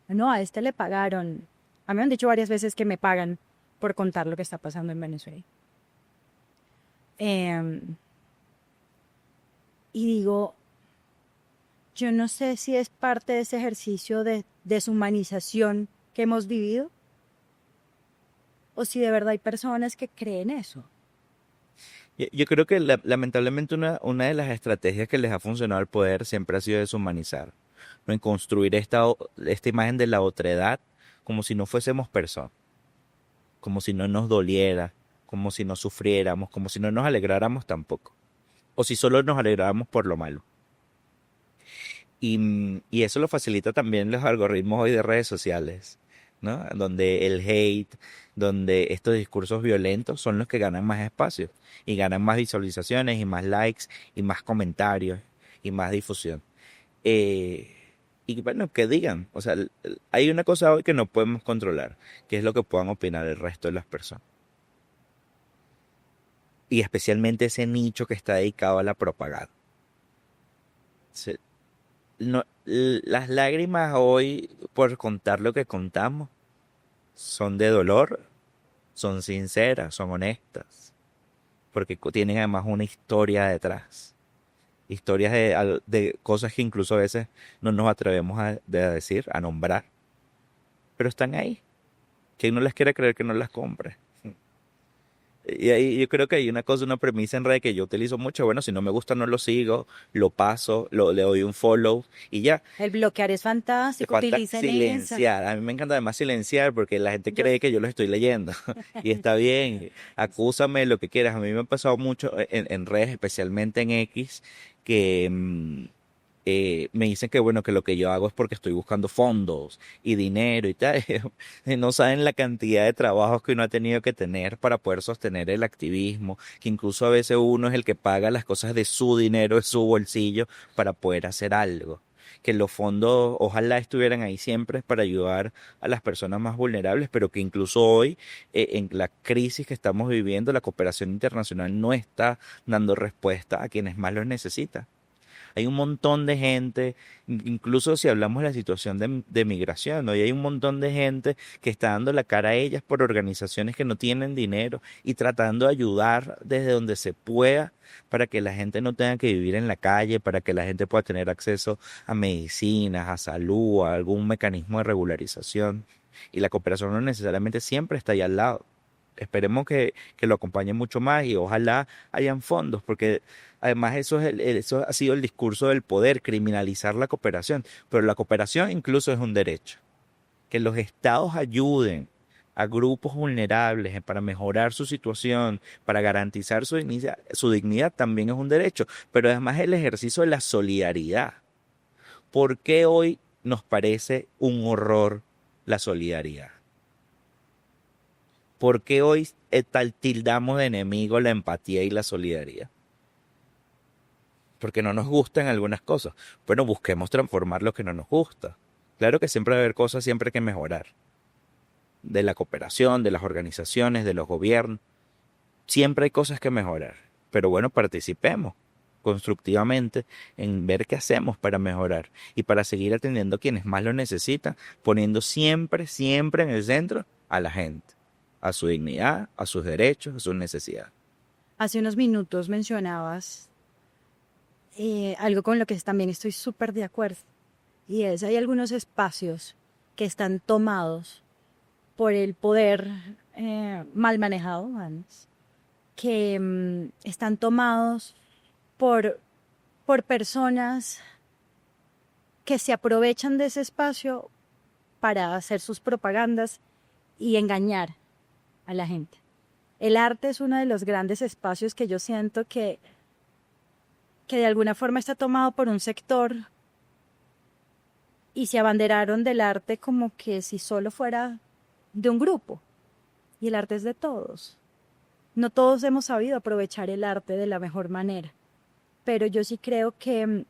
No, a este le pagaron. A mí me han dicho varias veces que me pagan por contar lo que está pasando en Venezuela. Em, y digo, yo no sé si es parte de ese ejercicio de deshumanización que hemos vivido o si de verdad hay personas que creen eso. Yo creo que lamentablemente una de las estrategias que les ha funcionado al poder siempre ha sido deshumanizar. ¿no? En construir esta imagen de la otredad como si no fuésemos personas, como si no nos doliera, como si no sufriéramos, como si no nos alegráramos tampoco, o si solo nos alegráramos por lo malo. Y eso lo facilita también los algoritmos hoy de redes sociales, ¿no? Donde el hate, donde estos discursos violentos son los que ganan más espacio y ganan más visualizaciones y más likes y más comentarios y más difusión. Eh, y bueno, que digan, o sea, hay una cosa hoy que no podemos controlar, que es lo que puedan opinar el resto de las personas. Y especialmente ese nicho que está dedicado a la propaganda. Se- las lágrimas hoy, por contar lo que contamos, son de dolor, son sinceras, son honestas, porque tienen además una historia detrás. Historias de cosas que incluso a veces no nos atrevemos a decir, a nombrar, pero están ahí. Quien no les quiere creer que no las compre. Y ahí yo creo que hay una cosa, una premisa en red que yo utilizo mucho. Bueno, si no me gusta, no lo sigo, lo paso, le doy un follow y ya. El bloquear es Le fantástico, falta utilicen esa. silenciar. A mí me encanta además silenciar porque la gente Yo, cree que yo lo estoy leyendo. Y está bien, acúsame lo que quieras. A mí me ha pasado mucho en redes, especialmente en X, que me dicen que bueno, que lo que yo hago es porque estoy buscando fondos y dinero y tal. No saben la cantidad de trabajos que uno ha tenido que tener para poder sostener el activismo, que incluso a veces uno es el que paga las cosas de su dinero, de su bolsillo, para poder hacer algo. Que los fondos ojalá estuvieran ahí siempre para ayudar a las personas más vulnerables, pero que incluso hoy, en la crisis que estamos viviendo, la cooperación internacional no está dando respuesta a quienes más los necesitan. Hay un montón de gente, incluso si hablamos de la situación de migración, ¿no? Y hay un montón de gente que está dando la cara a ellas por organizaciones que no tienen dinero y tratando de ayudar desde donde se pueda para que la gente no tenga que vivir en la calle, para que la gente pueda tener acceso a medicinas, a salud, a algún mecanismo de regularización. Y la cooperación no necesariamente siempre está ahí al lado. Esperemos que lo acompañe mucho más y ojalá hayan fondos, porque además eso, eso ha sido el discurso del poder, criminalizar la cooperación, pero la cooperación incluso es un derecho. Que los estados ayuden a grupos vulnerables para mejorar su situación, para garantizar su dignidad, también es un derecho, pero además el ejercicio de la solidaridad. ¿Por qué hoy nos parece un horror la solidaridad? ¿Por qué hoy tildamos de enemigo la empatía y la solidaridad? Porque no nos gustan algunas cosas. Bueno, busquemos transformar lo que no nos gusta. Claro que siempre va a haber cosas siempre que mejorar. De la cooperación, de las organizaciones, de los gobiernos. Siempre hay cosas que mejorar. Pero bueno, participemos constructivamente en ver qué hacemos para mejorar y para seguir atendiendo a quienes más lo necesitan, poniendo siempre, siempre en el centro a la gente, a su dignidad, a sus derechos, a sus necesidades. hace unos minutos mencionabas algo con lo que también estoy súper de acuerdo. Y es, hay algunos espacios que están tomados por el poder mal manejado, Vance, que están tomados por, por personas que se aprovechan de ese espacio para hacer sus propagandas y engañar a la gente. El arte es uno de los grandes espacios que yo siento que de alguna forma está tomado por un sector y se abanderaron del arte como que si solo fuera de un grupo. Y el arte es de todos. No todos hemos sabido aprovechar el arte de la mejor manera, pero yo sí creo que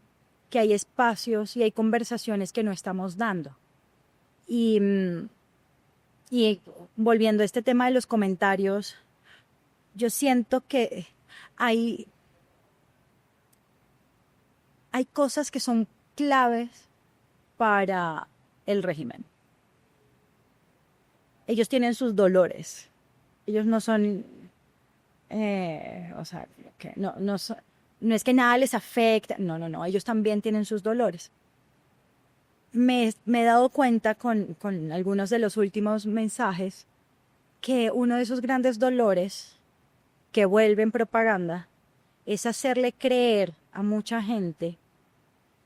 hay espacios y hay conversaciones que no estamos dando. Y, y volviendo a este tema de los comentarios, yo siento que hay, hay cosas que son claves para el régimen. Ellos tienen sus dolores. Ellos no son, o sea, que no es que nada les afecta. No, no, no. Ellos también tienen sus dolores. Me he dado cuenta con algunos de los últimos mensajes que uno de esos grandes dolores que vuelven propaganda es hacerle creer a mucha gente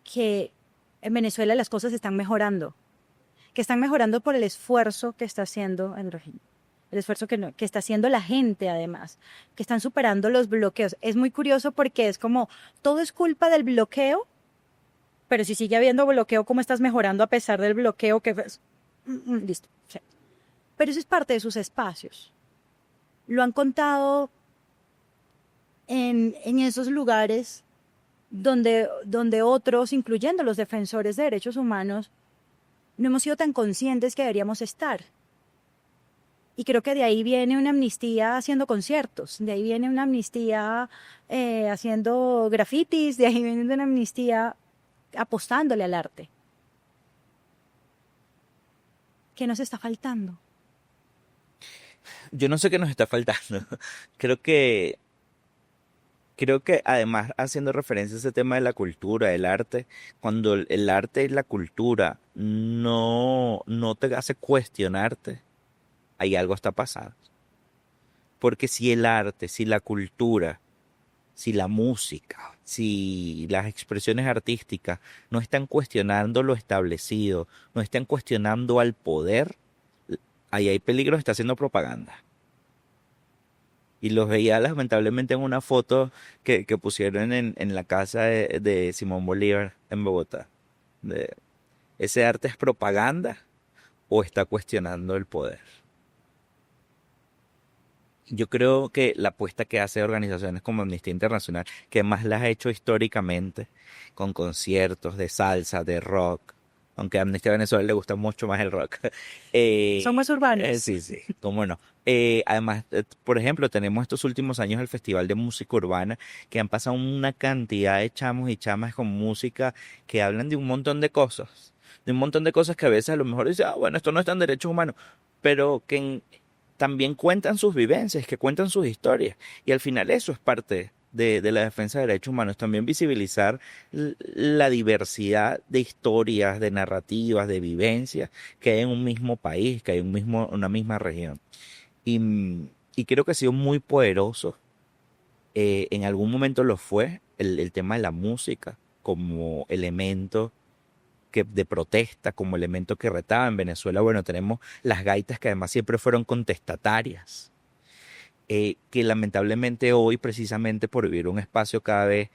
que en Venezuela las cosas están mejorando, que están mejorando por el esfuerzo que está haciendo el régimen, el esfuerzo que está haciendo la gente además, que están superando los bloqueos. Es muy curioso porque es como, todo es culpa del bloqueo, pero si sigue habiendo bloqueo, ¿cómo estás mejorando a pesar del bloqueo que... Listo. Sí. Pero eso es parte de sus espacios. Lo han contado en esos lugares donde otros, incluyendo los defensores de derechos humanos, no hemos sido tan conscientes que deberíamos estar. Y creo que de ahí viene una amnistía haciendo conciertos, de ahí viene una amnistía haciendo grafitis, de ahí viene una amnistía apostándole al arte. ¿Qué nos está faltando? Yo no sé qué nos está faltando. Creo que, creo que además haciendo referencia a ese tema de la cultura, del arte, cuando el arte y la cultura no te hace cuestionarte, ahí algo está pasando. Porque si el arte, si la cultura, si la música, si las expresiones artísticas no están cuestionando lo establecido, no están cuestionando al poder, ahí hay peligro, está haciendo propaganda. Y los veía lamentablemente en una foto que pusieron en la casa de Simón Bolívar en Bogotá. De, ¿ese arte es propaganda o está cuestionando el poder? Yo creo que la apuesta que hace organizaciones como Amnistía Internacional, que más las ha hecho históricamente, con conciertos de salsa, de rock, aunque a Amnistía Venezuela le gusta mucho más el rock. Son más urbanos. Sí, sí, cómo no. Además, por ejemplo, tenemos estos últimos años el Festival de Música Urbana, que han pasado una cantidad de chamos y chamas con música que hablan de un montón de cosas. De un montón de cosas que a veces a lo mejor dicen, ah, bueno, esto no está en derechos humanos, pero que también cuentan sus vivencias, que cuentan sus historias. Y al final eso es parte de la defensa de derechos humanos, también visibilizar la diversidad de historias, de narrativas, de vivencias que hay en un mismo país, que hay una misma región. Y, y creo que ha sido muy poderoso, en algún momento lo fue, el tema de la música como elemento de protesta, como elemento que retaba. En Venezuela, bueno, tenemos las gaitas que además siempre fueron contestatarias, que lamentablemente hoy, precisamente por vivir un espacio cada vez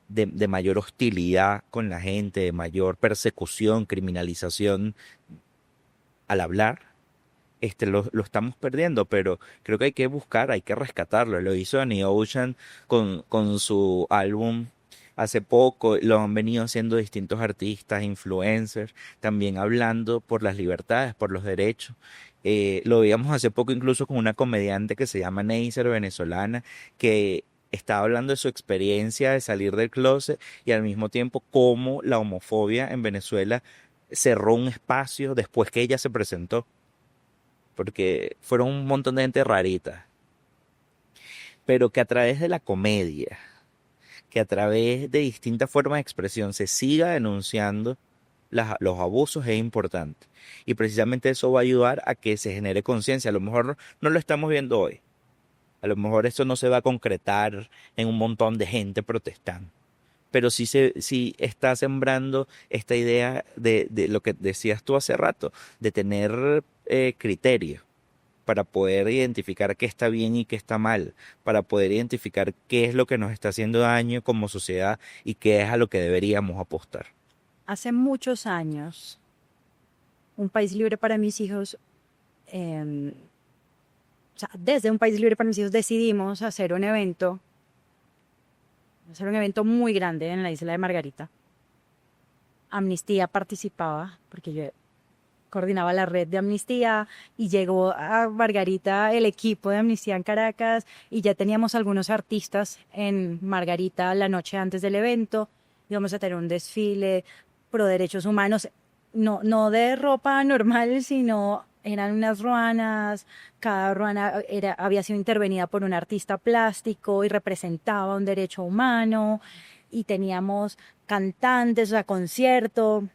de mayor hostilidad con la gente, de mayor persecución, criminalización al hablar, lo estamos perdiendo, pero creo que hay que buscar, hay que rescatarlo. Lo hizo Danny Ocean con su álbum hace poco, lo han venido haciendo distintos artistas, influencers, también hablando por las libertades, por los derechos. Lo veíamos hace poco incluso con una comediante que se llama Neisser, venezolana, que estaba hablando de su experiencia de salir del closet y al mismo tiempo cómo la homofobia en Venezuela cerró un espacio después que ella se presentó, porque fueron un montón de gente rarita, pero que a través de la comedia, que a través de distintas formas de expresión se siga denunciando los abusos es importante. Y precisamente eso va a ayudar a que se genere conciencia. A lo mejor no lo estamos viendo hoy. A lo mejor esto no se va a concretar en un montón de gente protestando. Pero sí está sembrando esta idea de lo que decías tú hace rato, de tener criterio para poder identificar qué está bien y qué está mal, para poder identificar qué es lo que nos está haciendo daño como sociedad y qué es a lo que deberíamos apostar. Hace muchos años, un país libre para mis hijos, o sea, desde un país libre para mis hijos decidimos hacer un evento muy grande en la isla de Margarita. Amnistía participaba, porque yo coordinaba la red de Amnistía y llegó a Margarita el equipo de Amnistía en Caracas y ya teníamos algunos artistas en Margarita la noche antes del evento. Íbamos a tener un desfile pro derechos humanos, no de ropa normal, sino eran unas ruanas, cada ruana había sido intervenida por un artista plástico y representaba un derecho humano y teníamos cantantes, o sea, concierto.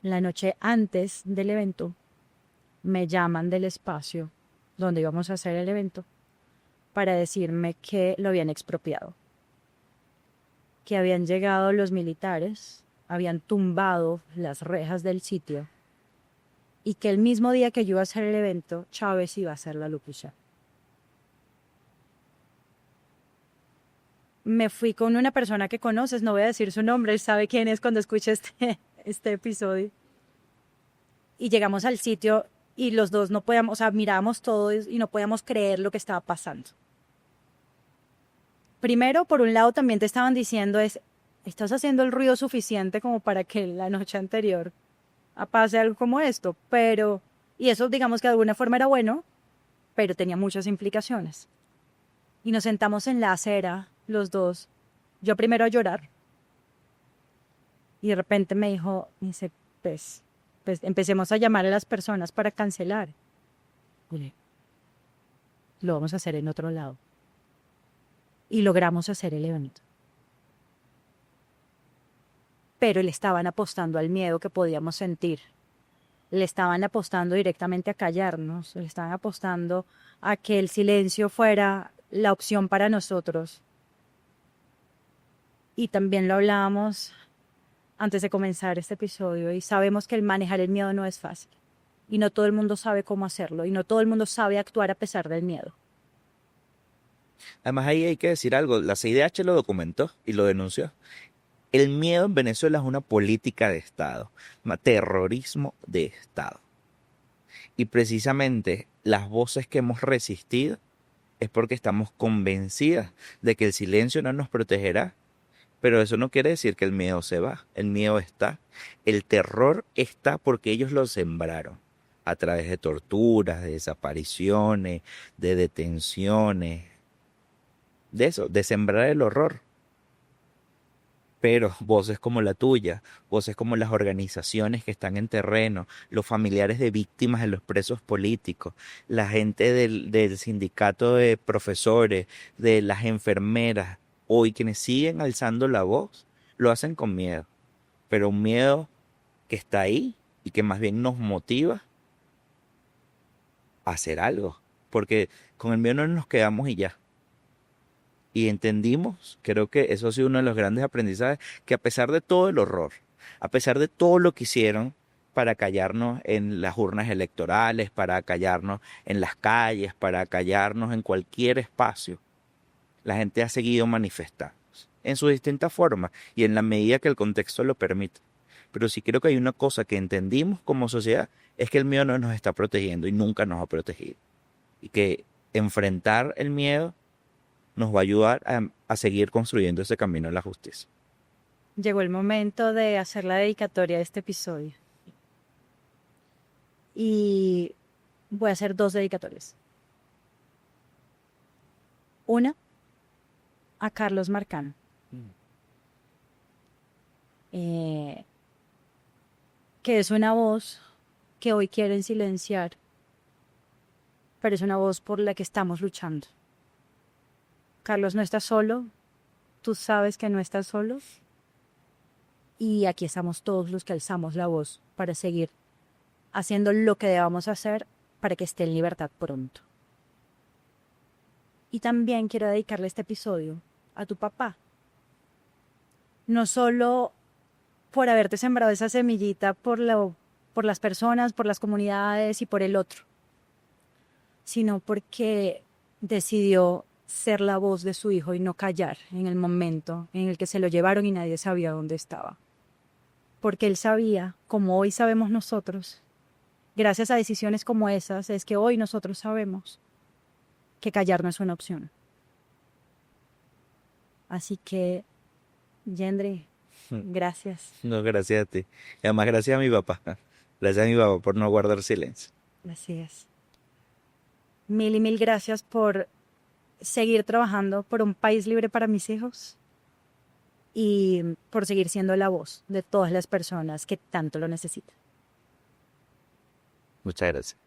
La noche antes del evento me llaman del espacio donde íbamos a hacer el evento para decirme que lo habían expropiado. que habían llegado los militares, habían tumbado las rejas del sitio y que el mismo día que yo iba a hacer el evento, Chávez iba a hacer la lupucha. Me fui con una persona que conoces, no voy a decir su nombre, él sabe quién es cuando escuche este episodio. Y llegamos al sitio y los dos no podíamos, o sea, mirábamos todo y no podíamos creer lo que estaba pasando. Primero, por un lado, también te estaban diciendo estás haciendo el ruido suficiente como para que la noche anterior pase algo como esto, pero, y eso digamos que de alguna forma era bueno, pero tenía muchas implicaciones. Y nos sentamos en la acera, los dos, yo primero a llorar, y de repente me dice, pues empecemos a llamar a las personas para cancelar. Oye, lo vamos a hacer en otro lado. Y logramos hacer el evento. Pero le estaban apostando al miedo que podíamos sentir. Le estaban apostando directamente a callarnos, le estaban apostando a que el silencio fuera la opción para nosotros. Y también lo hablábamos antes de comenzar este episodio y sabemos que el manejar el miedo no es fácil. Y no todo el mundo sabe cómo hacerlo y no todo el mundo sabe actuar a pesar del miedo. Además, ahí hay que decir algo. La CIDH lo documentó y lo denunció. El miedo en Venezuela es una política de Estado, terrorismo de Estado. Y precisamente las voces que hemos resistido es porque estamos convencidas de que el silencio no nos protegerá. Pero eso no quiere decir que el miedo se va. El miedo está. El terror está porque ellos lo sembraron a través de torturas, de desapariciones, de detenciones, de eso, de sembrar el horror. Pero voces como la tuya, voces como las organizaciones que están en terreno, los familiares de víctimas de los presos políticos, la gente del sindicato de profesores, de las enfermeras, hoy quienes siguen alzando la voz, lo hacen con miedo, pero un miedo que está ahí y que más bien nos motiva a hacer algo, porque con el miedo no nos quedamos y ya. Y entendimos, creo que eso ha sido uno de los grandes aprendizajes, que a pesar de todo el horror, a pesar de todo lo que hicieron para callarnos en las urnas electorales, para callarnos en las calles, para callarnos en cualquier espacio, la gente ha seguido manifestando en sus distintas formas y en la medida que el contexto lo permite. Pero sí creo que hay una cosa que entendimos como sociedad, es que el miedo no nos está protegiendo y nunca nos ha protegido. Y que enfrentar el miedo nos va a ayudar a seguir construyendo ese camino en la justicia. Llegó el momento de hacer la dedicatoria de este episodio. Y voy a hacer 2 dedicatorias. Una a Carlos Marcano. Que es una voz que hoy quieren silenciar, pero es una voz por la que estamos luchando. Carlos no está solo, tú sabes que no estás solo, y aquí estamos todos los que alzamos la voz para seguir haciendo lo que debamos hacer para que esté en libertad pronto. Y también quiero dedicarle este episodio a tu papá. No solo por haberte sembrado esa semillita por las personas, por las comunidades y por el otro, sino porque decidió ser la voz de su hijo y no callar en el momento en el que se lo llevaron y nadie sabía dónde estaba. Porque él sabía, como hoy sabemos nosotros, gracias a decisiones como esas, es que hoy nosotros sabemos que callar no es una opción. Así que, Yendri, gracias. No, gracias a ti. Y además, gracias a mi papá. Gracias a mi papá por no guardar silencio. Gracias. Mil y mil gracias por seguir trabajando por un país libre para mis hijos y por seguir siendo la voz de todas las personas que tanto lo necesitan. Muchas gracias.